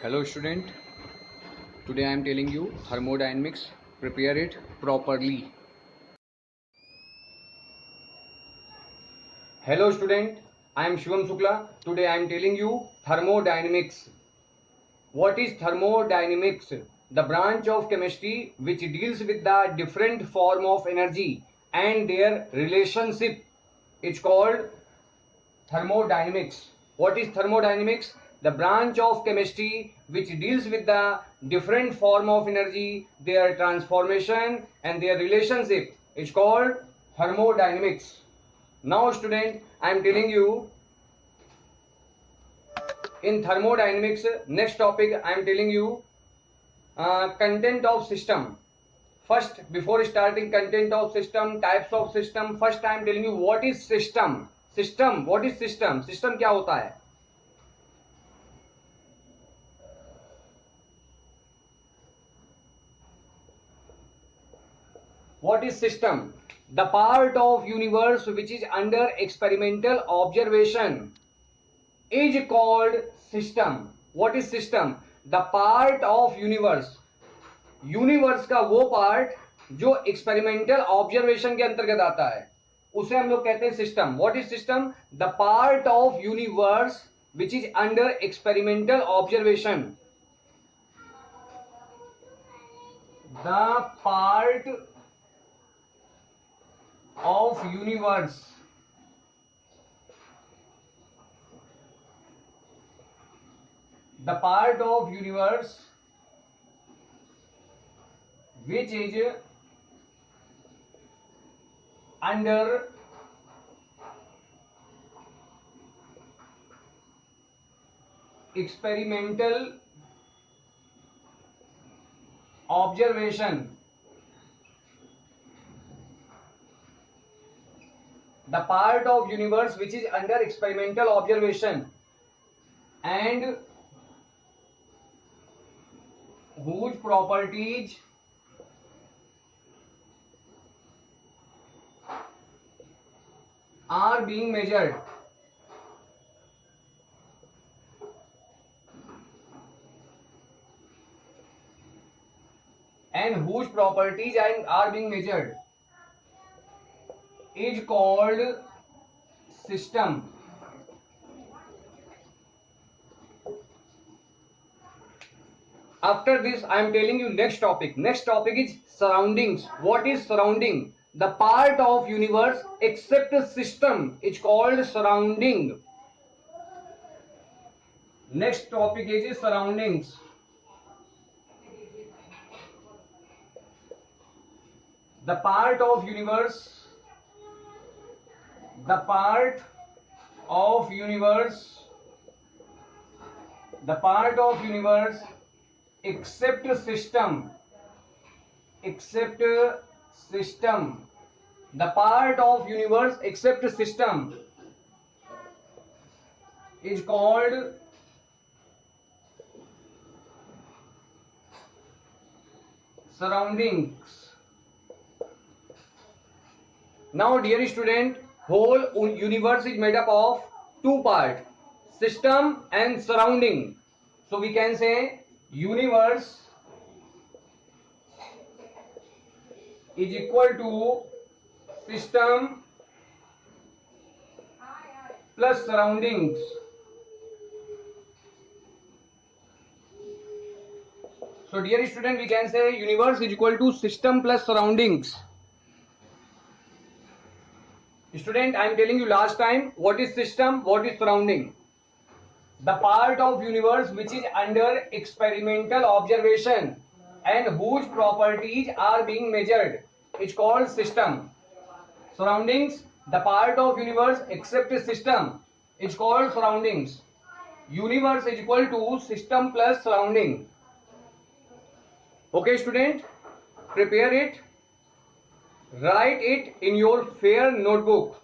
Hello student, today I am telling you thermodynamics, prepare it properly. Hello student, I am Shivam Shukla. Today I am telling you thermodynamics. What is thermodynamics? The branch of chemistry which deals with the different form of energy and their relationship. It's called thermodynamics. What is thermodynamics? The branch of chemistry which deals with the different form of energy, their transformation and their relationship. It's called thermodynamics. Now student, I am telling you in thermodynamics, next topic I am telling you content of system. First, before starting content of system, types of system, first I am telling you what is system. System, what is system? System क्या होता है? What is system? The part of universe which is under experimental observation is called system. What is system? The part of universe. Universe का वो part जो experimental observation के अंतर्गत आता है उसे हम लोग कहते हैं system. What is system? The part of universe which is under experimental observation. The part of universe the part of universe which is under experimental observation. The part of universe which is under experimental observation and whose properties are being measured. And whose properties are being measured is called system. After this, I am telling you next topic. Next topic is surroundings. What is surrounding? The part of universe except a system is called surrounding. Next topic is surroundings. The part of universe. The part of universe. The part of universe except system. Except system. The part of universe except system is called surroundings. Now dear student, whole universe is made up of two parts, system and surrounding. So we can say universe is equal to system plus surroundings. So dear student, we can say universe is equal to system plus surroundings. Student, I am telling you last time what is system, what is surrounding. The part of universe which is under experimental observation and whose properties are being measured is called system. Surroundings, the part of universe except a system is called surroundings. Universe is equal to system plus surrounding. Okay student, prepare it, write it in your fair notebook.